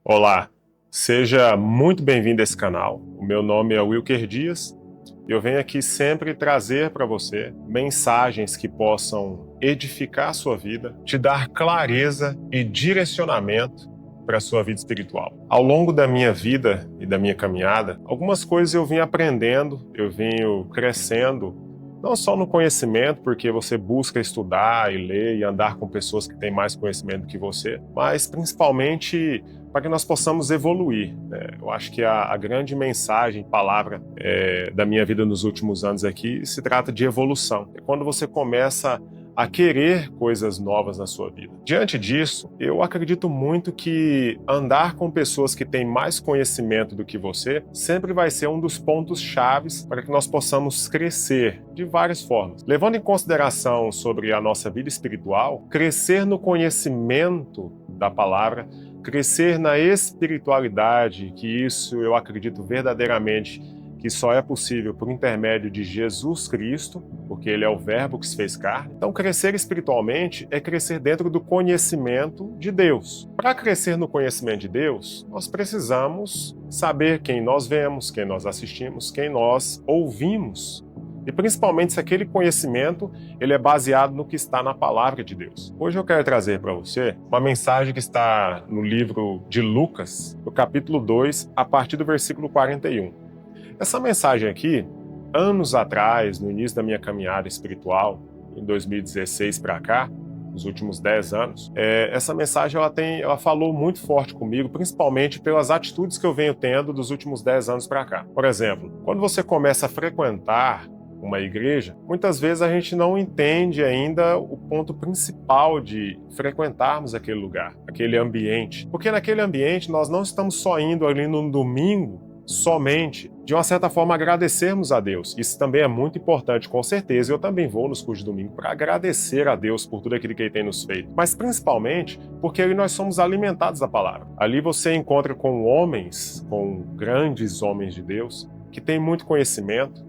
Olá, seja muito bem-vindo a esse canal. O meu nome é Wilker Dias e eu venho aqui sempre trazer para você mensagens que possam edificar a sua vida, te dar clareza e direcionamento para a sua vida espiritual. Ao longo da minha vida e da minha caminhada, algumas coisas eu vim aprendendo, eu venho crescendo, não só no conhecimento, porque você busca estudar e ler e andar com pessoas que têm mais conhecimento que você, mas principalmente para que nós possamos evoluir, né? Eu acho que a grande mensagem, palavra da minha vida nos últimos anos aqui se trata de evolução. É quando você começa a querer coisas novas na sua vida. Diante disso, eu acredito muito que andar com pessoas que têm mais conhecimento do que você sempre vai ser um dos pontos chaves para que nós possamos crescer de várias formas. Levando em consideração sobre a nossa vida espiritual, crescer no conhecimento da palavra, crescer na espiritualidade, que isso eu acredito verdadeiramente que só é possível por intermédio de Jesus Cristo, porque Ele é o Verbo que se fez carne. Então, crescer espiritualmente é crescer dentro do conhecimento de Deus. Para crescer no conhecimento de Deus, nós precisamos saber quem nós vemos, quem nós assistimos, quem nós ouvimos. E principalmente se aquele conhecimento ele é baseado no que está na palavra de Deus. Hoje eu quero trazer para você uma mensagem que está no livro de Lucas, no capítulo 2, a partir do versículo 41. Essa mensagem aqui, anos atrás, no início da minha caminhada espiritual, em 2016 para cá, nos últimos 10 anos, essa mensagem ela falou muito forte comigo, principalmente pelas atitudes que eu venho tendo dos últimos 10 anos para cá. Por exemplo, quando você começa a frequentar uma igreja, muitas vezes a gente não entende ainda o ponto principal de frequentarmos aquele lugar, aquele ambiente. Porque naquele ambiente nós não estamos só indo ali no domingo, somente, de uma certa forma, agradecermos a Deus. Isso também é muito importante, com certeza. Eu também vou nos cultos de domingo para agradecer a Deus por tudo aquilo que Ele tem nos feito. Mas principalmente porque ali nós somos alimentados da palavra. Ali você encontra com homens, com grandes homens de Deus, que têm muito conhecimento,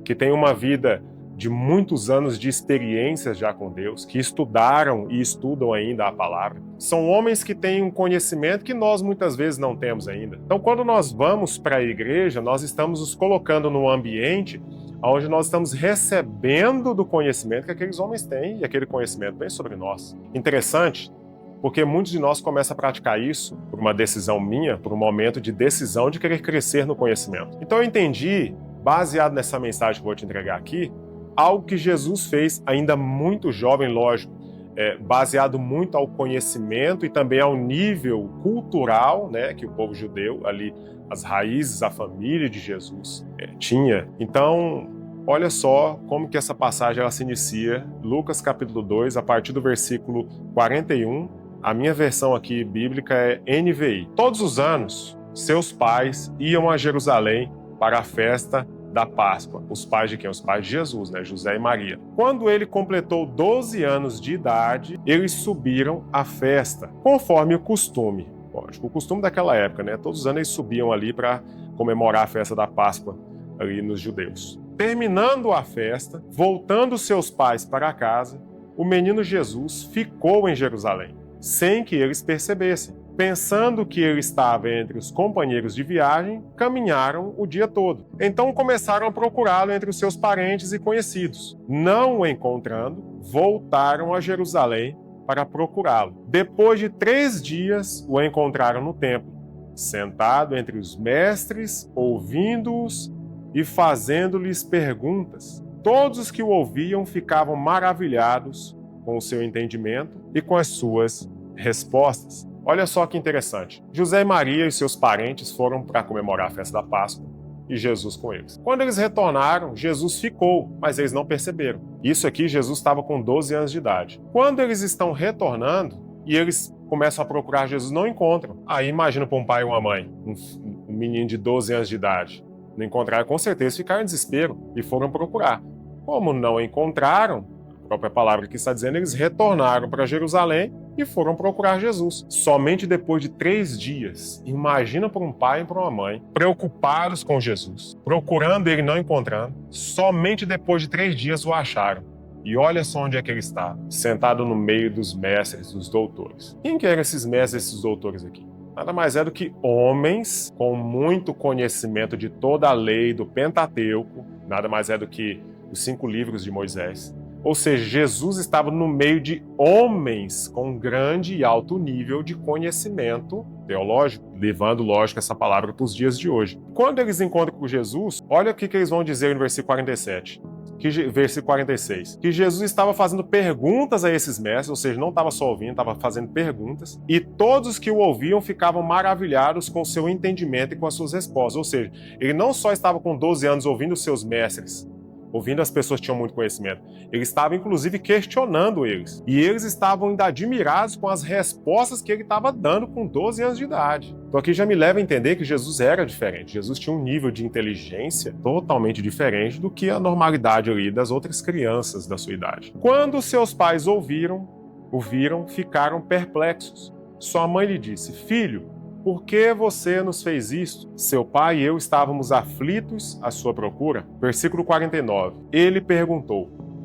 que têm uma vida de muitos anos de experiências já com Deus, que estudaram e estudam ainda a palavra. São homens que têm um conhecimento que nós muitas vezes não temos ainda. Então, quando nós vamos para a igreja, nós estamos nos colocando num ambiente onde nós estamos recebendo do conhecimento que aqueles homens têm, e aquele conhecimento vem sobre nós. Interessante, porque muitos de nós começam a praticar isso por uma decisão minha, por um momento de decisão de querer crescer no conhecimento. Então eu entendi, baseado nessa mensagem que eu vou te entregar aqui, algo que Jesus fez ainda muito jovem, lógico, baseado muito ao conhecimento e também ao nível cultural, né, que o povo judeu, ali, as raízes, a família de Jesus tinha. Então, olha só como que essa passagem ela se inicia, Lucas capítulo 2, a partir do versículo 41, a minha versão aqui bíblica é NVI. Todos os anos, seus pais iam a Jerusalém para a festa da Páscoa. Os pais de quem? Os pais de Jesus, né? José e Maria. Quando ele completou 12 anos de idade, eles subiram à festa, conforme o costume. Lógico, o costume daquela época, né? Todos os anos eles subiam ali para comemorar a festa da Páscoa ali nos judeus. Terminando a festa, voltando seus pais para casa, o menino Jesus ficou em Jerusalém, sem que eles percebessem. Pensando que ele estava entre os companheiros de viagem, caminharam o dia todo. Então começaram a procurá-lo entre os seus parentes e conhecidos. Não o encontrando, voltaram a Jerusalém para procurá-lo. Depois de 3 dias, o encontraram no templo, sentado entre os mestres, ouvindo-os e fazendo-lhes perguntas. Todos os que o ouviam ficavam maravilhados com o seu entendimento e com as suas respostas. Olha só que interessante. José e Maria e seus parentes foram para comemorar a festa da Páscoa e Jesus com eles. Quando eles retornaram, Jesus ficou, mas eles não perceberam. Isso aqui, Jesus estava com 12 anos de idade. Quando eles estão retornando e eles começam a procurar Jesus, não encontram. Aí imagina para um pai e uma mãe, um menino de 12 anos de idade. Não encontraram, com certeza ficaram em desespero e foram procurar. Como não encontraram, a própria palavra que está dizendo, eles retornaram para Jerusalém e foram procurar Jesus. Somente depois de 3 dias, imagina para um pai e para uma mãe, preocupados com Jesus, procurando ele, não encontrando, somente depois de 3 dias o acharam. E olha só onde é que ele está, sentado no meio dos mestres, dos doutores. Quem que eram esses mestres, esses doutores aqui? nada mais é do que homens com muito conhecimento de toda a lei do Pentateuco, nada mais é do que os 5 livros de Moisés. Ou seja, Jesus estava no meio de homens com grande e alto nível de conhecimento teológico, levando, lógico, essa palavra para os dias de hoje. Quando eles encontram com Jesus, olha o que eles vão dizer no versículo 47. Versículo 46, que Jesus estava fazendo perguntas a esses mestres, ou seja, não estava só ouvindo, estava fazendo perguntas, e todos que o ouviam ficavam maravilhados com o seu entendimento e com as suas respostas. Ou seja, ele não só estava com 12 anos ouvindo os seus mestres, ouvindo as pessoas que tinham muito conhecimento, ele estava inclusive questionando eles. E eles estavam ainda admirados com as respostas que ele estava dando com 12 anos de idade. Então aqui já me leva a entender que Jesus era diferente. Jesus tinha um nível de inteligência totalmente diferente do que a normalidade ali das outras crianças da sua idade. Quando seus pais o viram, ficaram perplexos. Sua mãe lhe disse: "Filho, por que você nos fez isto? Seu pai e eu estávamos aflitos à sua procura." Versículo 49.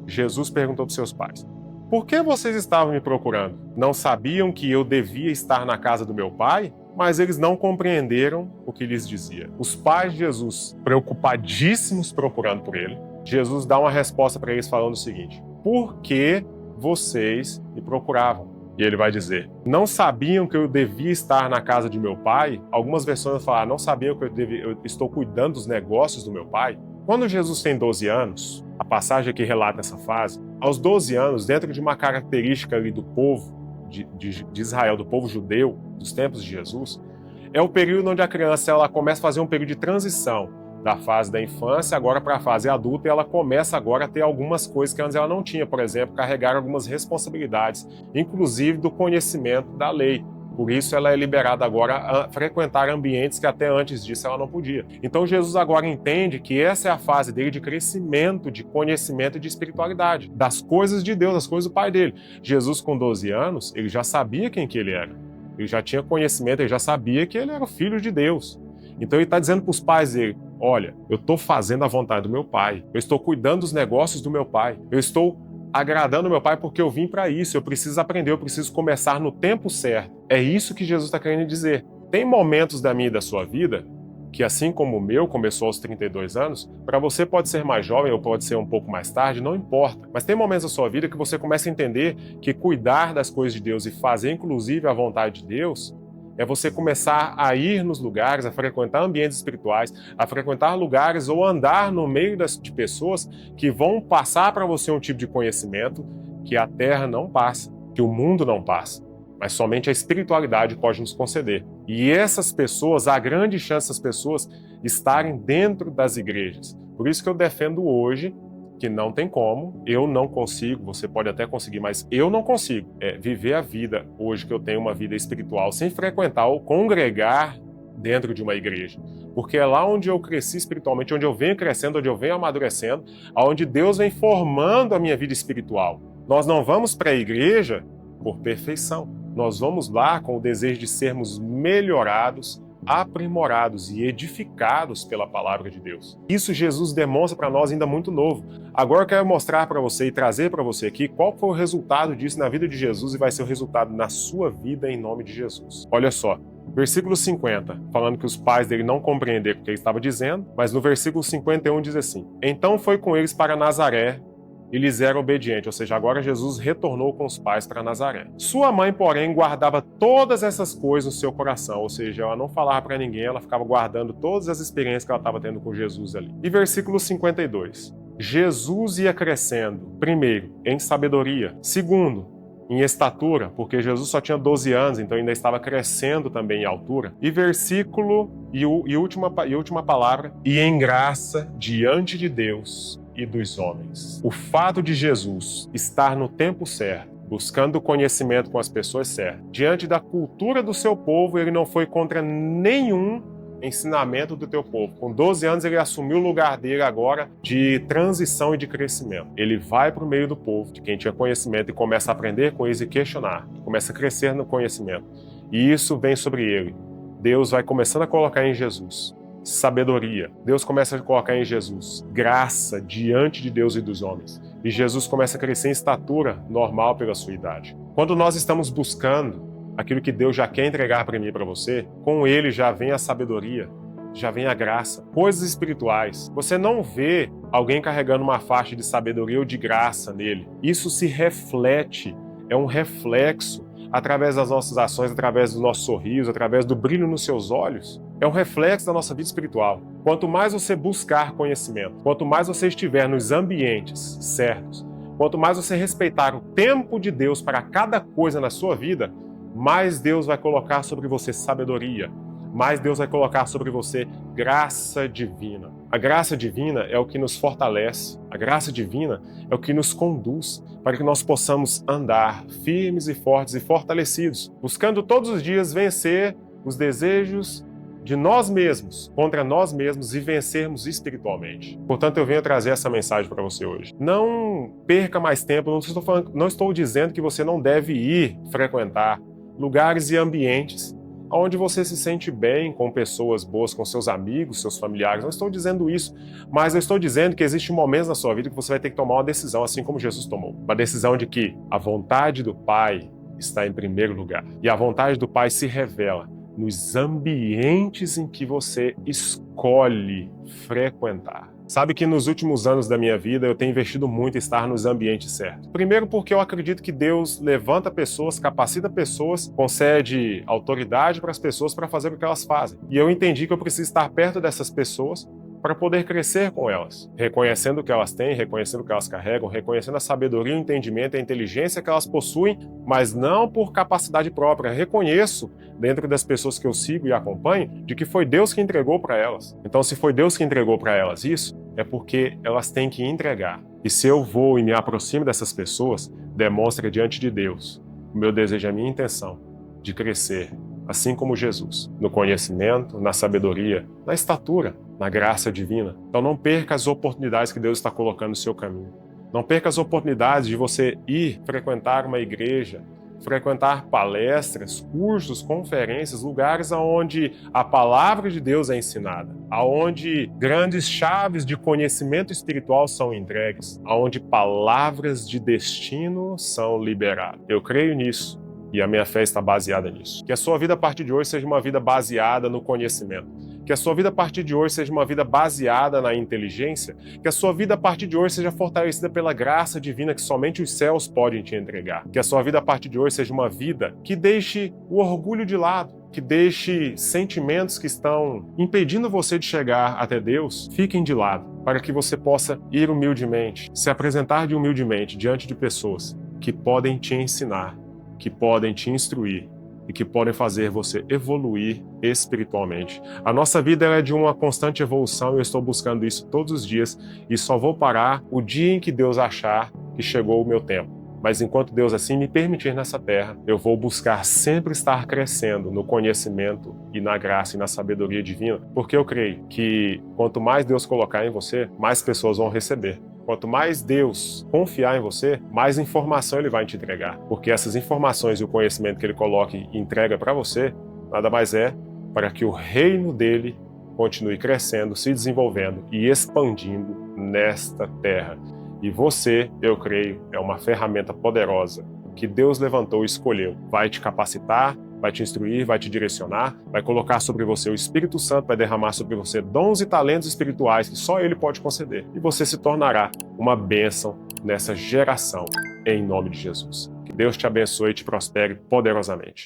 Jesus perguntou para seus pais: "Por que vocês estavam me procurando? Não sabiam que eu devia estar na casa do meu pai?" Mas eles não compreenderam o que lhes dizia. Os pais de Jesus, preocupadíssimos procurando por ele, Jesus dá uma resposta para eles falando o seguinte: "Por que vocês me procuravam?" E ele vai dizer: "Não sabiam que eu devia estar na casa de meu pai?" Algumas versões falam: "Não sabiam que eu estou cuidando dos negócios do meu pai?" Quando Jesus tem 12 anos, a passagem aqui relata essa fase, aos 12 anos, dentro de uma característica ali do povo de Israel, do povo judeu, dos tempos de Jesus, é o período onde a criança ela começa a fazer um período de transição da fase da infância agora para a fase adulta, e ela começa agora a ter algumas coisas que antes ela não tinha, por exemplo, carregar algumas responsabilidades, inclusive do conhecimento da lei. Por isso ela é liberada agora a frequentar ambientes que até antes disso ela não podia. Então Jesus agora entende que essa é a fase dele de crescimento, de conhecimento e de espiritualidade, das coisas de Deus, das coisas do Pai dele. Jesus com 12 anos, ele já sabia quem que ele era. Ele já tinha conhecimento, ele já sabia que ele era o filho de Deus. Então ele está dizendo para os pais dele: "Olha, eu estou fazendo a vontade do meu pai, eu estou cuidando dos negócios do meu pai, eu estou agradando meu pai porque eu vim para isso, eu preciso aprender, eu preciso começar no tempo certo." É isso que Jesus está querendo dizer. Tem momentos da minha e da sua vida que, assim como o meu começou aos 32 anos, para você pode ser mais jovem ou pode ser um pouco mais tarde, não importa. Mas tem momentos da sua vida que você começa a entender que cuidar das coisas de Deus e fazer inclusive a vontade de Deus é você começar a ir nos lugares, a frequentar ambientes espirituais, a frequentar lugares ou andar no meio de pessoas que vão passar para você um tipo de conhecimento que a terra não passa, que o mundo não passa, mas somente a espiritualidade pode nos conceder. E essas pessoas, há grande chance dessas pessoas estarem dentro das igrejas. Por isso que eu defendo hoje que não tem como, eu não consigo, você pode até conseguir, mas eu não consigo viver a vida hoje que eu tenho uma vida espiritual sem frequentar ou congregar dentro de uma igreja. Porque é lá onde eu cresci espiritualmente, onde eu venho crescendo, onde eu venho amadurecendo, onde Deus vem formando a minha vida espiritual. Nós não vamos para a igreja por perfeição. Nós vamos lá com o desejo de sermos melhorados, aprimorados e edificados pela palavra de Deus. Isso Jesus demonstra para nós ainda muito novo. Agora eu quero mostrar para você e trazer para você aqui qual foi o resultado disso na vida de Jesus e vai ser o resultado na sua vida em nome de Jesus. Olha só, versículo 50, falando que os pais dele não compreenderam o que ele estava dizendo, mas no versículo 51 diz assim: "Então foi com eles para Nazaré, e lhes era obediente." Ou seja, agora Jesus retornou com os pais para Nazaré. Sua mãe, porém, guardava todas essas coisas no seu coração. Ou seja, ela não falava para ninguém, ela ficava guardando todas as experiências que ela estava tendo com Jesus ali. E versículo 52. Jesus ia crescendo, primeiro, em sabedoria. Segundo, em estatura, porque Jesus só tinha 12 anos, então ainda estava crescendo também em altura. E versículo, e última palavra, e em graça diante de Deus e dos homens. O fato de Jesus estar no tempo certo, buscando o conhecimento com as pessoas certas, diante da cultura do seu povo, ele não foi contra nenhum ensinamento do teu povo. Com 12 anos ele assumiu o lugar dele agora de transição e de crescimento. Ele vai para o meio do povo, de quem tinha conhecimento, e começa a aprender com eles e questionar. Começa a crescer no conhecimento. E isso vem sobre ele. Deus vai começando a colocar em Jesus sabedoria. Deus começa a colocar em Jesus graça diante de Deus e dos homens. E Jesus começa a crescer em estatura normal pela sua idade. Quando nós estamos buscando aquilo que Deus já quer entregar para mim e para você, com ele já vem a sabedoria, já vem a graça, coisas espirituais. Você não vê alguém carregando uma faixa de sabedoria ou de graça nele. Isso se reflete, é um reflexo através das nossas ações, através do nosso sorriso, através do brilho nos seus olhos. É um reflexo da nossa vida espiritual. Quanto mais você buscar conhecimento, quanto mais você estiver nos ambientes certos, quanto mais você respeitar o tempo de Deus para cada coisa na sua vida, mais Deus vai colocar sobre você sabedoria, mais Deus vai colocar sobre você graça divina. A graça divina é o que nos fortalece, a graça divina é o que nos conduz para que nós possamos andar firmes e fortes e fortalecidos, buscando todos os dias vencer os desejos de nós mesmos, contra nós mesmos e vencermos espiritualmente. Portanto, eu venho trazer essa mensagem para você hoje. Não perca mais tempo, não estou dizendo que você não deve ir frequentar lugares e ambientes onde você se sente bem com pessoas boas, com seus amigos, seus familiares. Não estou dizendo isso, mas eu estou dizendo que existe um momento na sua vida que você vai ter que tomar uma decisão, assim como Jesus tomou. Uma decisão de que a vontade do Pai está em primeiro lugar. E a vontade do Pai se revela nos ambientes em que você escolhe frequentar. Sabe que nos últimos anos da minha vida eu tenho investido muito em estar nos ambientes certos. Primeiro porque eu acredito que Deus levanta pessoas, capacita pessoas, concede autoridade para as pessoas para fazer o que elas fazem. E eu entendi que eu preciso estar perto dessas pessoas para poder crescer com elas, reconhecendo o que elas têm, reconhecendo o que elas carregam, reconhecendo a sabedoria, o entendimento, a inteligência que elas possuem, mas não por capacidade própria. Reconheço, dentro das pessoas que eu sigo e acompanho, de que foi Deus que entregou para elas. Então, se foi Deus que entregou para elas isso, é porque elas têm que entregar. E se eu vou e me aproximo dessas pessoas, demonstra diante de Deus o meu desejo, a minha intenção de crescer, assim como Jesus, no conhecimento, na sabedoria, na estatura, na graça divina. Então não perca as oportunidades que Deus está colocando no seu caminho. Não perca as oportunidades de você ir frequentar uma igreja, frequentar palestras, cursos, conferências, lugares onde a palavra de Deus é ensinada, onde grandes chaves de conhecimento espiritual são entregues, onde palavras de destino são liberadas. Eu creio nisso. E a minha fé está baseada nisso. Que a sua vida a partir de hoje seja uma vida baseada no conhecimento. Que a sua vida a partir de hoje seja uma vida baseada na inteligência. Que a sua vida a partir de hoje seja fortalecida pela graça divina que somente os céus podem te entregar. Que a sua vida a partir de hoje seja uma vida que deixe o orgulho de lado, que deixe sentimentos que estão impedindo você de chegar até Deus, fiquem de lado, para que você possa ir humildemente, se apresentar de humildemente diante de pessoas que podem te ensinar, que podem te instruir e que podem fazer você evoluir espiritualmente. A nossa vida é de uma constante evolução e eu estou buscando isso todos os dias e só vou parar o dia em que Deus achar que chegou o meu tempo. Mas enquanto Deus assim me permitir nessa terra, eu vou buscar sempre estar crescendo no conhecimento e na graça e na sabedoria divina, porque eu creio que quanto mais Deus colocar em você, mais pessoas vão receber. Quanto mais Deus confiar em você, mais informação Ele vai te entregar. Porque essas informações e o conhecimento que Ele coloca e entrega para você, nada mais é para que o reino dEle continue crescendo, se desenvolvendo e expandindo nesta terra. E você, eu creio, é uma ferramenta poderosa que Deus levantou e escolheu. Vai te capacitar, vai te instruir, vai te direcionar, vai colocar sobre você o Espírito Santo, vai derramar sobre você dons e talentos espirituais que só Ele pode conceder. E você se tornará uma bênção nessa geração, em nome de Jesus. Que Deus te abençoe e te prospere poderosamente.